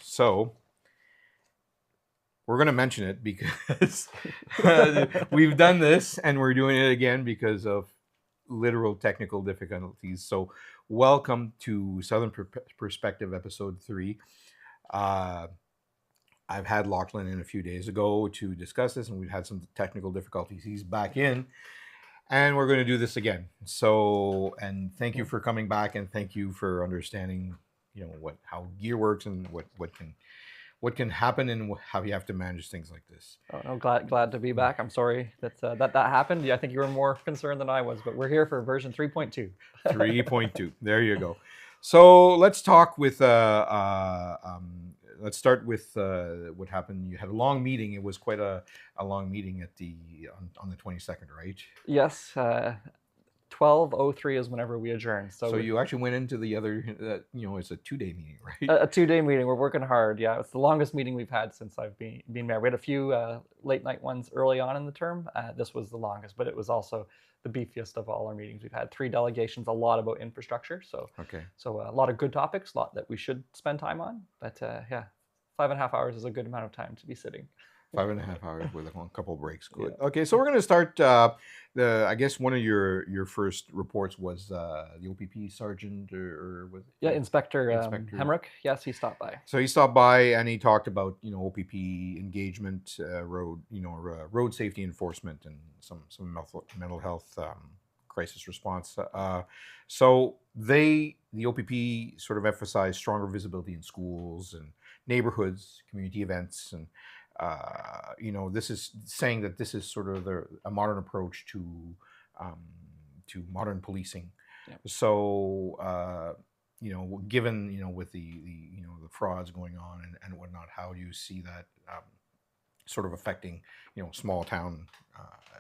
So we're going to mention it because we've done this and we're doing it again because of literal technical difficulties. So welcome to Southern Perspective episode 3. I've had Lachlan in a few days ago to discuss this, and we've had some technical difficulties. He's back in, and we're going to do this again. So, and thank you for coming back, and thank you for understanding, how gear works and what can happen and how you have to manage things like this. Oh, no, glad to be back. I'm sorry that that happened. Yeah, I think you were more concerned than I was, but we're here for version 3.2. 3.2. There you go. So let's talk with let's start with what happened. You had a long meeting. It was quite a long meeting at on the 22nd, right? Yes, 12:03 is whenever we adjourn. So you actually went into the other, it's a 2-day meeting, right? A 2-day meeting. We're working hard. Yeah, it's the longest meeting we've had since I've been mayor. We had a few late night ones early on in the term. This was the longest, but it was also the beefiest of all our meetings. We've had 3 delegations, a lot about infrastructure. So okay. So a lot of good topics, a lot that we should spend time on. But yeah, 5.5 hours is a good amount of time to be sitting. 5.5 hours with a couple breaks. Good. Yeah. Okay, so we're going to start. I guess one of your first reports was the OPP sergeant or was it? Yeah, Inspector Hemrick. Yes, he stopped by. So he stopped by and he talked about OPP engagement, road safety enforcement, and some mental health crisis response. So the OPP sort of emphasized stronger visibility in schools and neighborhoods, community events, and this is saying that this is sort of a modern approach to modern policing. Yeah. So given with the frauds going on and whatnot, how do you see that sort of affecting small town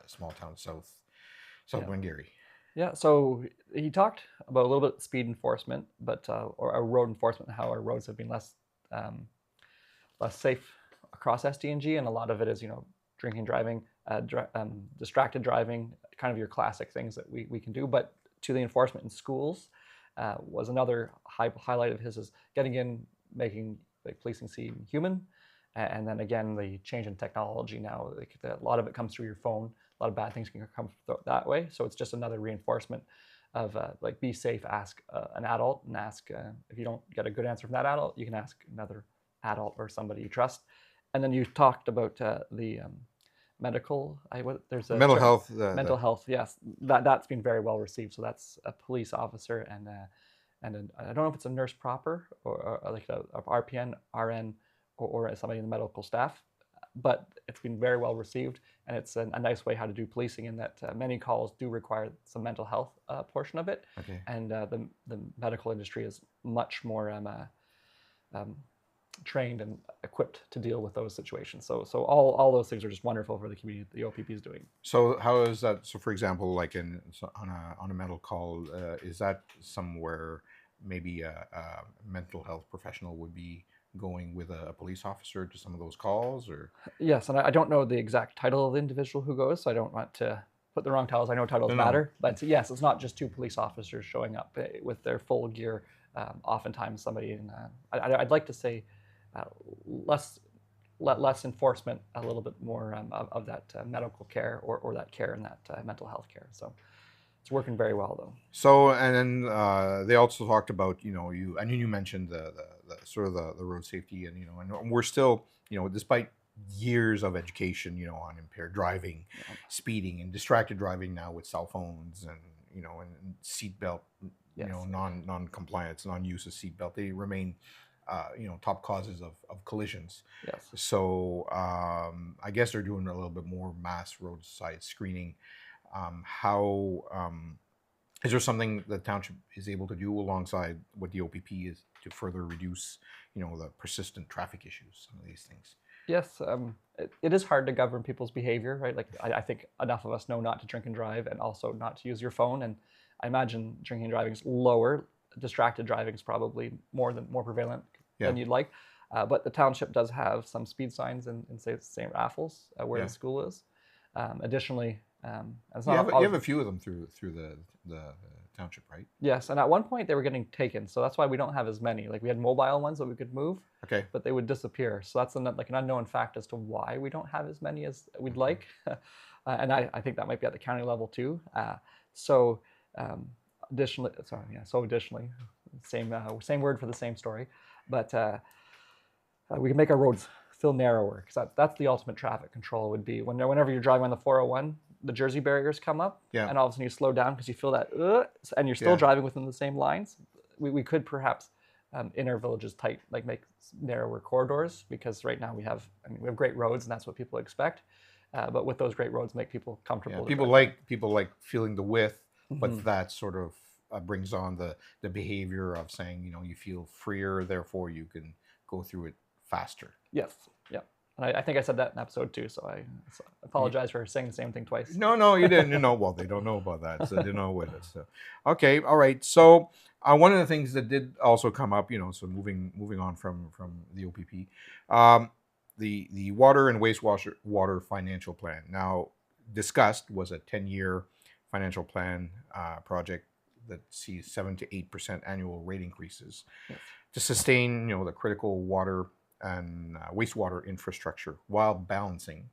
South Glengarry? Yeah, so he talked about a little bit speed enforcement, but or road enforcement, how our roads have been less safe across SDNG, and a lot of it is drinking, driving, distracted driving, kind of your classic things that we can do. But to the enforcement in schools was another highlight of his, is getting in, making policing seem human, and then again the change in technology now. A lot of it comes through your phone. A lot of bad things can come that way. So it's just another reinforcement of be safe. Ask an adult, and ask if you don't get a good answer from that adult, you can ask another adult or somebody you trust. And then you talked about the medical. There's a mental health. Mental health. Yes, that's been very well received. So that's a police officer and I don't know if it's a nurse proper or like a RPN, RN, or somebody in the medical staff, but it's been very well received, and it's a nice way how to do policing, in that many calls do require some mental health portion of it. Okay. And the medical industry is much more trained and equipped to deal with those situations. So all those things are just wonderful for the community that the OPP is doing. So how is that? So for example, like on a medical call, is that somewhere maybe a mental health professional would be going with a police officer to some of those calls? Or yes, and I don't know the exact title of the individual who goes, so I don't want to put the wrong titles. I know titles matter, but yes, it's not just 2 police officers showing up with their full gear. Oftentimes somebody in I'd like to say less enforcement, a little bit more of that medical care or that care and that mental health care. So it's working very well, though. So, and then they also talked about you mentioned the sort of the road safety, and and we're still despite years of education on impaired driving, speeding, and distracted driving now with cell phones and and seatbelt non-compliance, non-use of seatbelt, they remain top causes of collisions. Yes. So I guess they're doing a little bit more mass roadside screening. Is there something the township is able to do alongside what the OPP is to further reduce, the persistent traffic issues, some of these things? Yes, it is hard to govern people's behavior, right? Like I think enough of us know not to drink and drive, and also not to use your phone. And I imagine drinking and driving is lower. Distracted driving is probably more prevalent than you'd like. But the township does have some speed signs in say St. Raffles, where the school is. Additionally, And it's You not have always, a few of them through the township, right? yes, and at one point they were getting taken, so that's why we don't have as many. Like we had mobile ones that we could move, Okay. but they would disappear. So that's like an unknown fact as to why we don't have as many as we'd like. And I think that might be at the county level too. So um, additionally, sorry, yeah. So additionally, same word for the same story, but we can make our roads feel narrower because that's the ultimate traffic control would be whenever you're driving on the 401, the Jersey barriers come up, Yeah. and all of a sudden you slow down because you feel that, and you're still Yeah. driving within the same lines. We could perhaps in our villages tight, like make narrower corridors, because right now we have great roads and that's what people expect. But with those great roads, make people comfortable. Yeah. to People drive. like feeling the width, but Mhm. that sort of brings on the behavior of saying, you feel freer, therefore you can go through it faster. Yes, yeah. And I think I said that in episode 2, so I apologize for saying the same thing twice. No, you didn't. Well, they don't know about that, so they don't know what it is. So. Okay, all right. So one of the things that did also come up, so moving on from the OPP, the water and water financial plan. Now discussed was a 10-year financial plan project that sees 7 to 8% annual rate increases Yes. to sustain, the critical water and wastewater infrastructure while balancing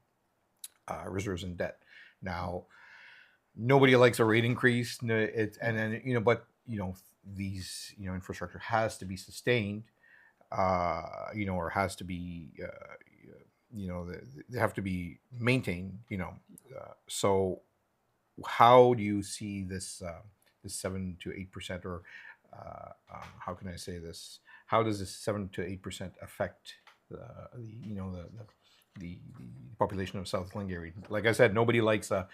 reserves and debt. Now, nobody likes a rate increase, and then but these infrastructure has to be sustained, or has to be they have to be maintained, So, how do you see this 7 to 8%, or how can I say this? How does this 7 to 8% affect the population of South Glengarry? Like I said, nobody likes a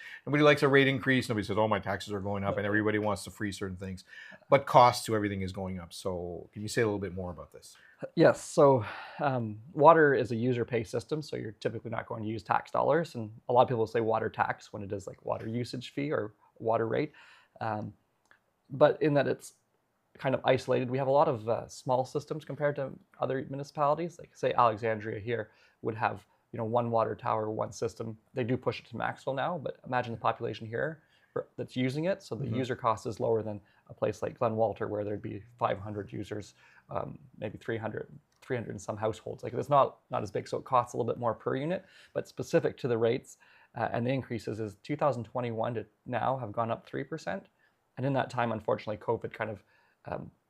rate increase. Nobody says, "Oh, my taxes are going up," and everybody wants to freeze certain things, but cost to everything is going up. So, can you say a little bit more about this? Yes. So water is a user pay system, so you're typically not going to use tax dollars, and a lot of people say water tax when it is like water usage fee or water rate. Um, but in that it's kind of isolated. We have a lot of small systems compared to other municipalities. Like say Alexandria here would have one water tower, one system. They do push it to Maxwell now, but imagine the population here that's using it. So the user cost is lower than a place like Glen Walter, where there'd be 500 users, maybe 300 and some households. Like it's not as big, so it costs a little bit more per unit. But specific to the rates and the increases is 2021 to now have gone up 3%. And in that time, unfortunately, COVID kind of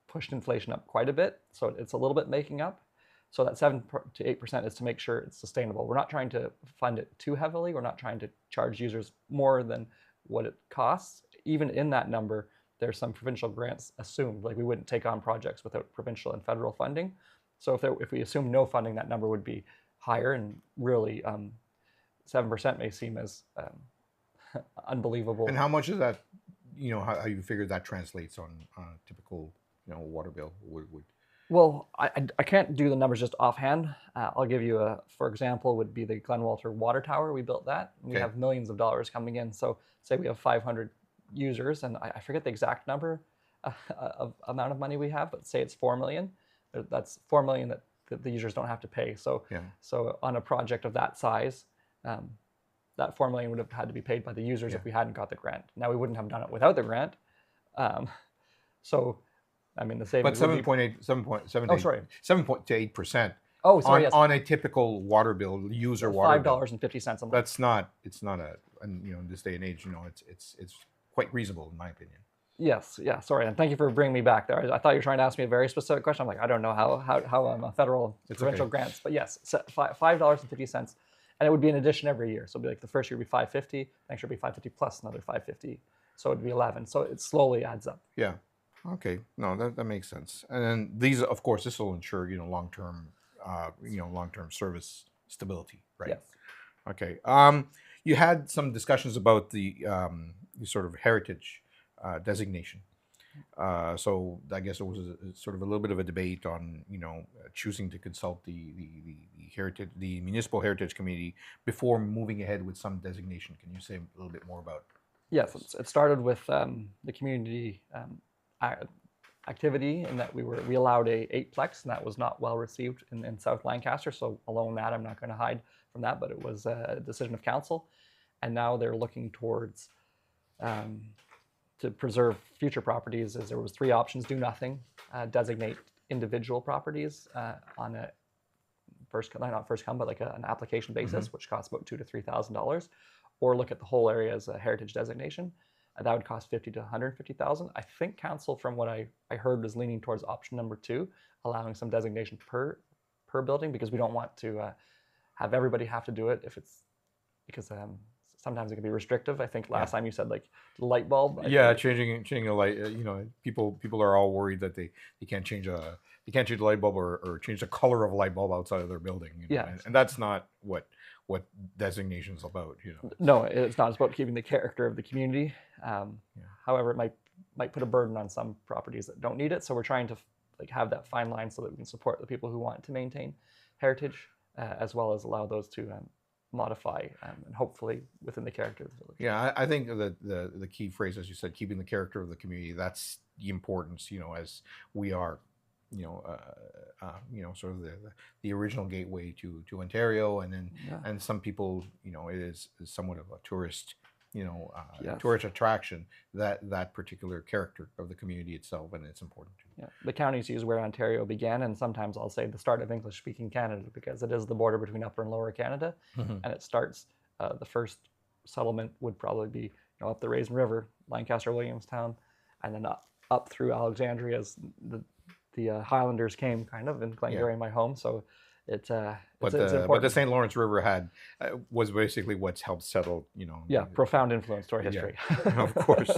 pushed inflation up quite a bit. So it's a little bit making up. So that 7 to 8% is to make sure it's sustainable. We're not trying to fund it too heavily. We're not trying to charge users more than what it costs. Even in that number, there's some provincial grants assumed. Like we wouldn't take on projects without provincial and federal funding. So if we assume no funding, that number would be higher. And really, 7% may seem as unbelievable. And how much is that? How you figure that translates on a typical water bill would. Well, I can't do the numbers just offhand. I'll give you for example, would be the Glen Walter water tower. We built that. And we have millions of dollars coming in. So say we have 500 users, and I forget the exact number of amount of money we have, but say it's 4 million. That's 4 million that the users don't have to pay. So so on a project of that size, that 4 million would have had to be paid by the users if we hadn't got the grant. Now we wouldn't have done it without the grant. So I mean, the savings. But 7.8%. Oh, sorry. Yes. On a typical water bill, user water bill, $5.50 a month. That's not. It's not in this day and age, it's quite reasonable in my opinion. Yes. Yeah. Sorry, and thank you for bringing me back there. I thought you were trying to ask me a very specific question. I'm like, I don't know how federal provincial grants, but yes, $5.50, and it would be an addition every year. So it'd be like the first year would be $5.50, next year would be $5.50 plus another $5.50, so it'd be $11. So it slowly adds up. Yeah. Okay. No, that makes sense. And then these, of course, this will ensure long-term, long-term service stability, right? Yes. Okay. You had some discussions about the sort of heritage designation. So I guess it was sort of a little bit of a debate on choosing to consult the municipal heritage committee before moving ahead with some designation. Can you say a little bit more about? Yes, it started with the community activity in that we allowed a 8-plex, and that was not well received in South Lancaster. So alone that, I'm not going to hide from that, but it was a decision of council. and now they're looking towards to preserve future properties. As there was 3 options: do nothing, designate individual properties on a not first come, but like an application basis, which costs about $2,000 to $3,000, or look at the whole area as a heritage designation. That would cost $50,000 to $150,000. I think council, from what I heard, was leaning towards option number 2, allowing some designation per building, because we don't want to have everybody have to do it if it's because sometimes it can be restrictive. I think last time you said like the light bulb. Yeah, changing a light. People are all worried that they can't change the light bulb or change the color of a light bulb outside of their building. And that's not what designation is about. No, it's not. It's about keeping the character of the community. However, it might put a burden on some properties that don't need it. So we're trying to have that fine line so that we can support the people who want to maintain heritage, as well as allow those to modify and hopefully within the character of the village. Yeah, I think that the key phrase, as you said, keeping the character of the community, that's the importance, as we are, sort of the original gateway to Ontario, and then and some people, it is somewhat of a tourist, tourist attraction, that particular character of the community itself, and it's important too. Yeah, the counties use where Ontario began, and sometimes I'll say the start of English-speaking Canada, because it is the border between Upper and Lower Canada, and it starts. The first settlement would probably be up the Raisin River, Lancaster, Williamstown, and then up through Alexandria as the Highlanders came, kind of, in Glengarry, my home. So it's important. But the St. Lawrence River was basically what's helped settle, profound influence to our history. Yeah, of course.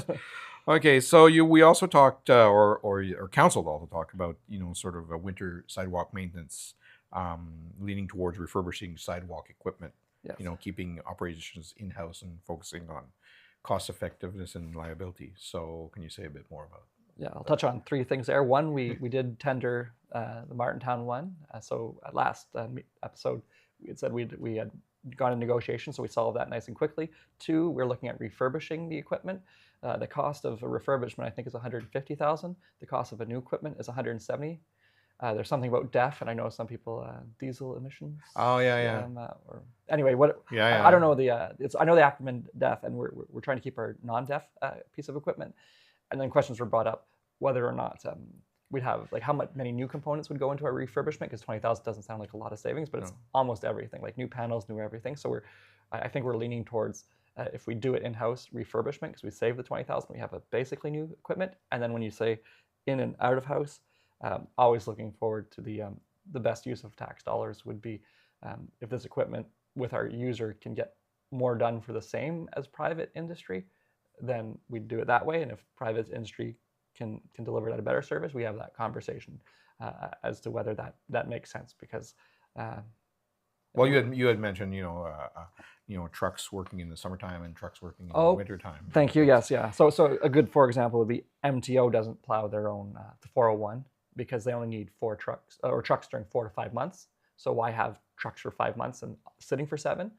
Okay, so we also talked, or council also talked about, sort of a winter sidewalk maintenance, leaning towards refurbishing sidewalk equipment. Yes. Keeping operations in-house and focusing on cost effectiveness and liability. So can you say a bit more about it? Yeah, I'll touch on 3 things there. One, we did tender the Martintown one. So at last episode, we had said we had gone in negotiations, so we solved that nice and quickly. 2, we're looking at refurbishing the equipment. The cost of a refurbishment, I think, is $150,000. The cost of a new equipment is $170,000. There's something about DEF, and I know some people diesel emissions. Oh yeah. Anyway, what? Yeah. I don't know I know the acronym DEF, and we're trying to keep our non-DEF piece of equipment. And then questions were brought up whether or not we'd have how many new components would go into our refurbishment, because $20,000 doesn't sound like a lot of savings, but it's almost everything, like new panels, new everything. So I think we're leaning towards if we do it in-house refurbishment, because we save the $20,000, we have a basically new equipment. And then when you say in and out of house, always looking forward to the best use of tax dollars would be if this equipment with our user can get more done for the same as private industry, then we'd do it that way. And if private industry can deliver at a better service, we have that conversation as to whether that makes sense. Because well, you had mentioned trucks working in the summertime and trucks working in the wintertime. Thank you. Yes, yeah. So a good for example would be MTO doesn't plow their own the 401 because they only need 4 trucks or trucks during 4 to 5 months. So why have trucks for 5 months and sitting for 7?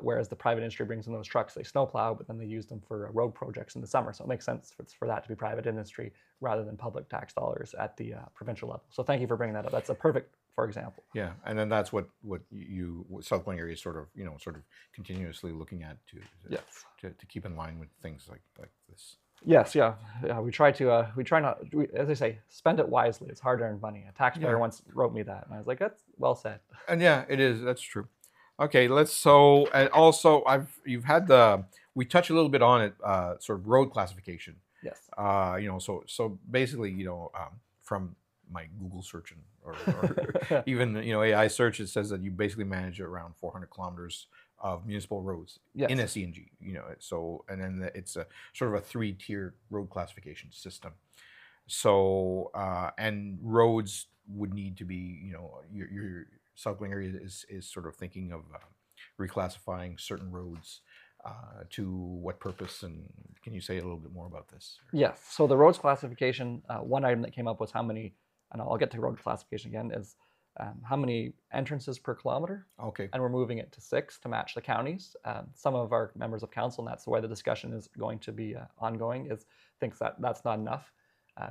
Whereas the private industry brings in those trucks, they snowplow, but then they use them for road projects in the summer. So it makes sense for that to be private industry rather than public tax dollars at the provincial level. So thank you for bringing that up. That's a perfect, for example. Yeah, and then that's what South Glengarry is sort of continuously looking at to keep in line with things like this. Yes, yeah. We try not, as I say, spend it wisely. It's hard-earned money. A taxpayer once wrote me that, and I was like, that's well said. And yeah, it is. That's true. Okay, and also you've had we touched a little bit on it, sort of road classification. Yes. So basically, from my Google search or even AI search, it says that you basically manage around 400 kilometers of municipal roads in SCNG. So and then it's a sort of a 3-tier road classification system. So and roads would need to be your South Glengarry is sort of thinking of reclassifying certain roads to what purpose, and can you say a little bit more about this? Yes. So the roads classification, one item that came up was how many, and I'll get to road classification again, is how many entrances per kilometer. Okay. And we're moving it to 6 to match the counties. Some of our members of council, and that's the way the discussion is going to be ongoing, thinks that that's not enough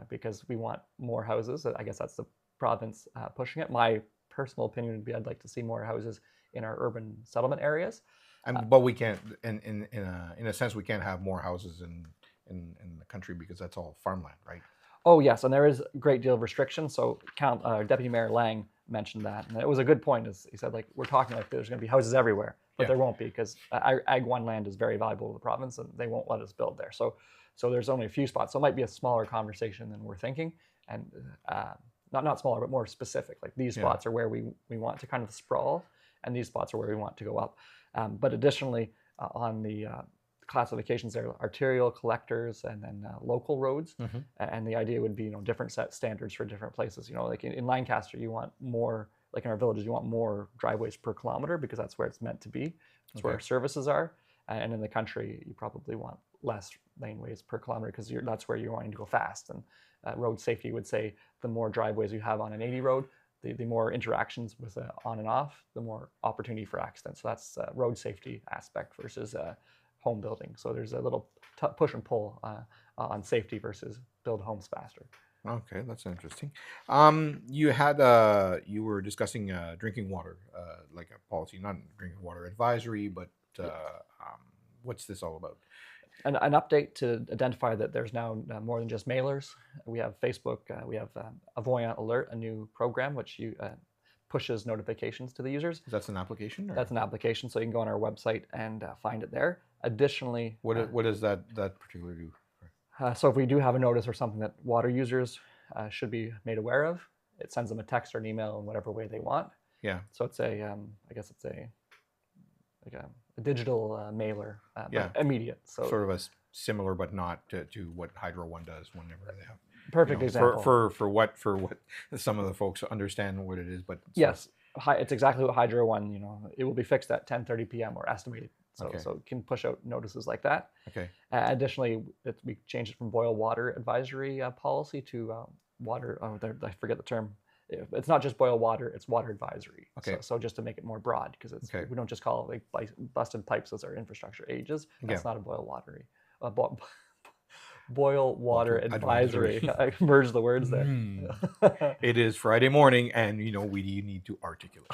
because we want more houses. I guess that's the province pushing it. My personal opinion would be I'd like to see more houses in our urban settlement areas. But we can't, in a sense, we can't have more houses in the country because that's all farmland, right? Oh yes, and there is a great deal of restriction. So Deputy Mayor Lang mentioned that, and it was a good point. Is he said, like, we're talking like there's going to be houses everywhere, but Yeah. there won't be, because Ag 1 land is very valuable to the province, and they won't let us build there. So there's only a few spots. So it might be a smaller conversation than we're thinking, and not smaller, but more specific. Like, these spots are where we want to kind of sprawl, and these spots are where we want to go up. But additionally, on the classifications, there are arterial, collectors, and then local roads. And the idea would be, different set standards for different places. Like in Lancaster, you want more, like in our villages, you want more driveways per kilometer, because that's where it's meant to be. That's where our services are. And in the country, you probably want less laneways per kilometer, because that's where you're wanting to go fast. And road safety would say the more driveways you have on an 80 road, the more interactions with on and off, the more opportunity for accidents. So that's road safety aspect versus home building. So there's a little push and pull on safety versus build homes faster. Okay, that's interesting. You were discussing drinking water, like a policy, not drinking water advisory, but what's this all about? An update to identify that there's now more than just mailers. We have Facebook. We have Avoyant Alert, a new program which pushes notifications to the users. That's an application? Or? That's an application, so you can go on our website and find it there. Additionally, what does that particularly do? So if we do have a notice or something that water users should be made aware of, it sends them a text or an email in whatever way they want. Yeah. So it's I guess it's a digital mailer, but immediate. So sort of a similar, but not to what Hydro One does whenever they have. Perfect example. For what some of the folks understand what it is, but yes, it's exactly what Hydro One. It will be fixed at 10:30 p.m. or estimated. So it can push out notices like that. Okay. Additionally, we changed it from boil water advisory policy to water. I forget the term. It's not just boil water; it's water advisory. Okay. So just to make it more broad, because we don't just call it like busted pipes as our infrastructure ages. That's not a boil watery. Boil water advisory. I merged the words there. It is Friday morning, and we need to articulate.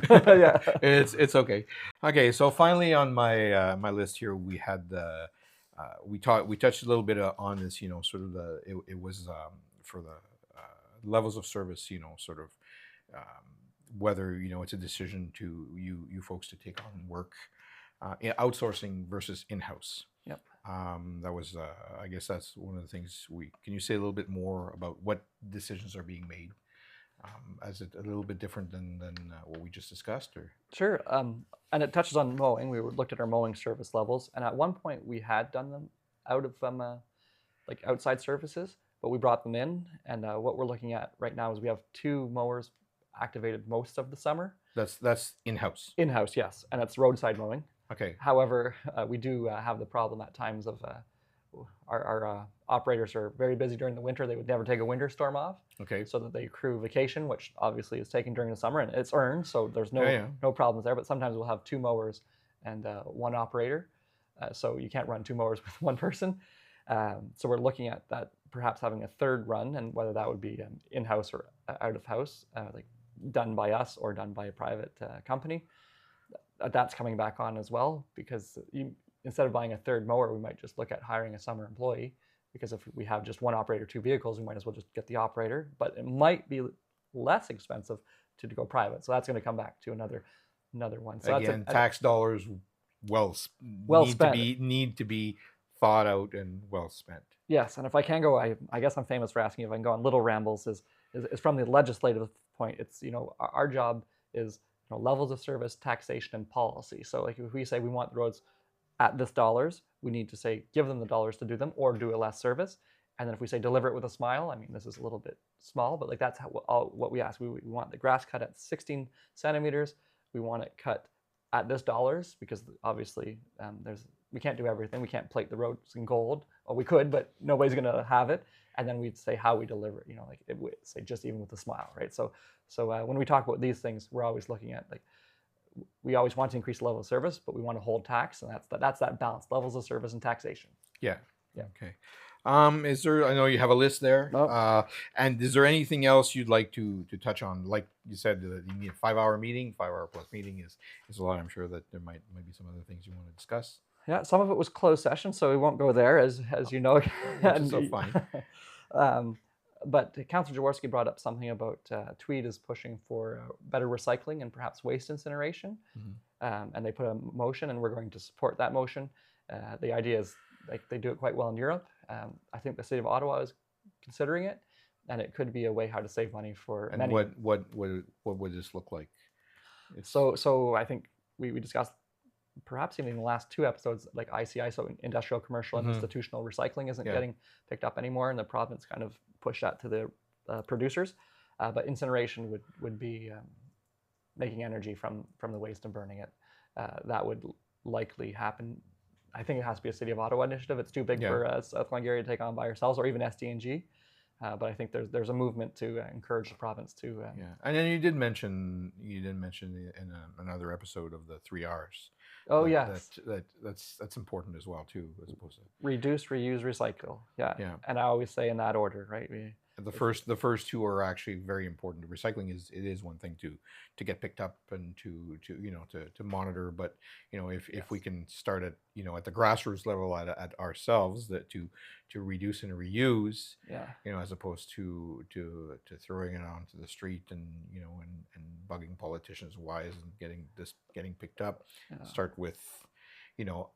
Yeah, it's okay. Okay, so finally on my my list here, we had we touched a little bit on this. Sort of it was for the levels of service. Sort of whether it's a decision to you folks to take on work, outsourcing versus in-house. Yep. That was, I guess that's one of the things can you say a little bit more about what decisions are being made? Is it a little bit different than what we just discussed? Or? Sure. And it touches on mowing. We looked at our mowing service levels, and at one point we had done them out of like outside services, but we brought them in. And what we're looking at right now is we have 2 mowers activated most of the summer. That's in-house. In-house, yes, and it's roadside mowing. Okay. However, we do have the problem at times of our operators are very busy during the winter. They would never take a winter storm off. Okay. So that they accrue vacation, which obviously is taken during the summer, and it's earned, so there's no problems there. But sometimes we'll have 2 mowers and 1 operator, so you can't run 2 mowers with 1 person. So we're looking at that, perhaps having a 3rd run, and whether that would be in-house or out of house, like done by us or done by a private company. That's coming back on as well, because instead of buying a 3rd mower, we might just look at hiring a summer employee, because if we have just 1 operator, 2 vehicles, we might as well just get the operator. But it might be less expensive to go private. So that's going to come back to another one. So again, tax dollars well spent. Need to be thought out and well spent. Yes, and if I can go, I guess I'm famous for asking if I can go on little rambles. Is from the legislative point. It's our job is levels of service, taxation, and policy. So like if we say we want the roads at this dollars, we need to say give them the dollars to do them or do a less service. And then if we say deliver it with a smile, I mean, this is a little bit small, but like that's what we ask. We want the grass cut at 16 centimeters. We want it cut at this dollars, because obviously we can't do everything. We can't plate the roads in gold. Well, we could, but nobody's going to have it. And then we'd say how we deliver it, like it would say just even with a smile, right? So when we talk about these things, we're always looking at like, we always want to increase the level of service, but we want to hold tax, and that's that balance, levels of service and taxation. Yeah. Okay. Is there? I know you have a list there. No. And is there anything else you'd like to touch on? Like you said, you need a 5-hour meeting. 5-hour plus meeting is a lot. I'm sure that there might be some other things you want to discuss. Yeah, some of it was closed session, so we won't go there, as you know. Which is so fine. um, but Councillor Jaworski brought up something about Tweed is pushing for better recycling and perhaps waste incineration, and they put a motion, and we're going to support that motion. The idea is like they do it quite well in Europe. I think the city of Ottawa is considering it, and it could be a way how to save money for And many. what would this look like? So I think we discussed perhaps even in the last 2 episodes, like ICI, so industrial, commercial, and institutional recycling isn't getting picked up anymore, and the province kind of pushed that to the producers. But incineration would be making energy from the waste and burning it. That would likely happen. I think it has to be a City of Ottawa initiative. It's too big for South Glengarry to take on by ourselves, or even SDNG. But I think there's a movement to encourage the province to. And then you did mention in another episode of the 3 R's. Oh yes, that's important as well too, as opposed to reduce, reuse, recycle. Yeah. And I always say in that order, right? The first two are actually very important. Recycling is one thing to get picked up and to monitor, but if we can start at at the grassroots level at ourselves, that to reduce and reuse, as opposed to throwing it onto the street and and bugging politicians why isn't getting picked up. Start with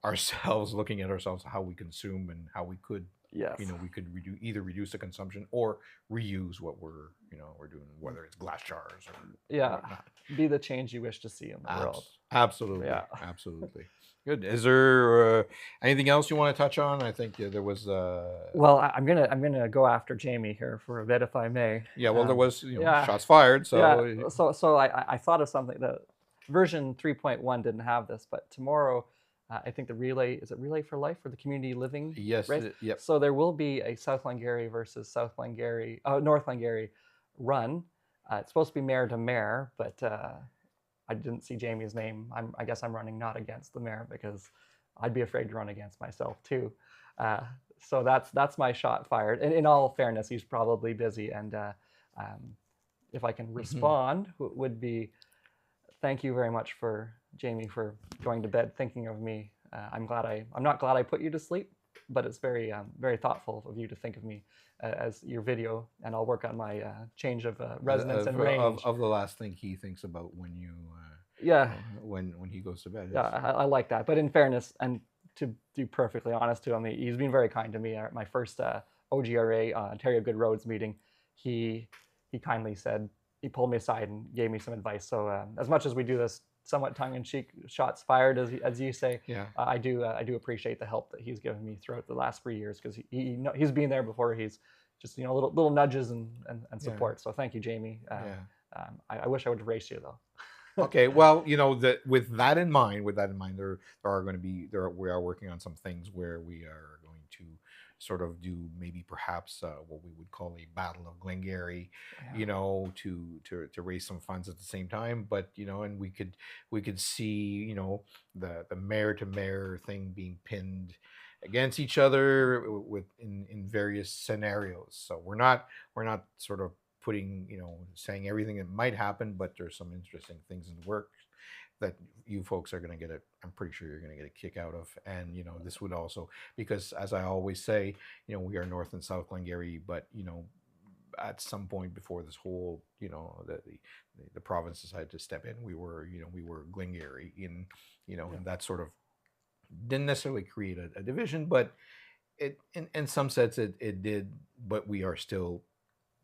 ourselves, looking at ourselves, how we consume and how we could. Yes. We could either reduce the consumption or reuse what we're doing, whether it's glass jars or whatnot. Be the change you wish to see in the world. Absolutely. Absolutely. Good. Is there anything else you want to touch on? I think there was. Well, I'm gonna go after Jamie here for a bit, if I may. Yeah. Well, there was shots fired. So So I thought of something. The version 3.1 didn't have this, but tomorrow. I think the relay, is it Relay for Life or the community living? Yes. Race? Yep. So there will be a South Glengarry versus North Glengarry run. It's supposed to be mayor to mayor, but I didn't see Jamie's name. I guess I'm running not against the mayor because I'd be afraid to run against myself too. So that's my shot fired. And in all fairness, he's probably busy. And if I can respond, would be thank you very much for Jamie for going to bed thinking of me. I'm not glad I put you to sleep, but it's very very thoughtful of you to think of me as your video, and I'll work on my change of resonance and range. Of the last thing he thinks about when you when he goes to bed. Yeah, I like that. But in fairness, and to be perfectly honest to him, he's been very kind to me. At my first OGRA Ontario Good Roads meeting, he kindly said, he pulled me aside and gave me some advice. So as much as we do this somewhat tongue-in-cheek shots fired, as you say, I do appreciate the help that he's given me throughout the last 3 years, because he's been there before. He's just little nudges and support. So thank you, Jamie. I wish I would have raced you though. Okay, well, with that in mind, we are working on some things where we are going to sort of do maybe perhaps what we would call a battle of Glengarry, to raise some funds at the same time. But and we could see the mayor to mayor thing being pinned against each other in various scenarios. So we're not sort of putting saying everything that might happen, but there's some interesting things in the works that you folks are going to get I'm pretty sure you're going to get a kick out of. And this would also, because as I always say, we are North and South Glengarry, but at some point before this whole the province decided to step in, we were Glengarry and that sort of didn't necessarily create a division, but it in some sense it did. But we are still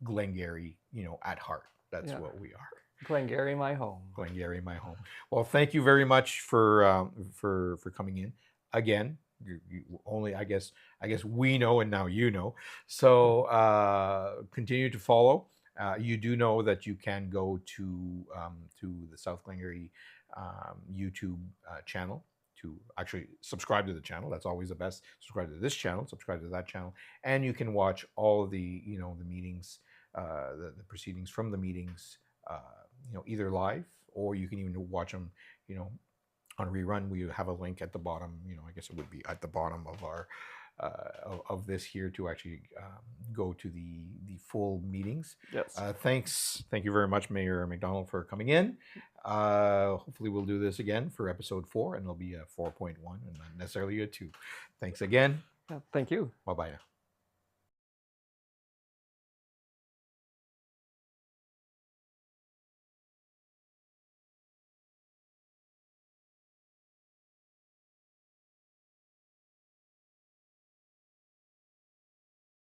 Glengarry at heart. That's what we are. Glengarry, my home. Glengarry, my home. Well, thank you very much for coming in again. You only, I guess we know, and now you know. So continue to follow. You do know that you can go to the South Glengarry YouTube channel to actually subscribe to the channel. That's always the best. Subscribe to this channel. Subscribe to that channel, and you can watch all of the the meetings, the proceedings from the meetings. Either live, or you can even watch them, on rerun. We have a link at the bottom. I guess it would be at the bottom of our of this here to actually go to the full meetings. Yes. Thank you very much, Mayor McDonald, for coming in. Hopefully we'll do this again for episode 4, and it'll be a 4.1 and not necessarily a 2. Thanks again. Thank you. Bye-bye now.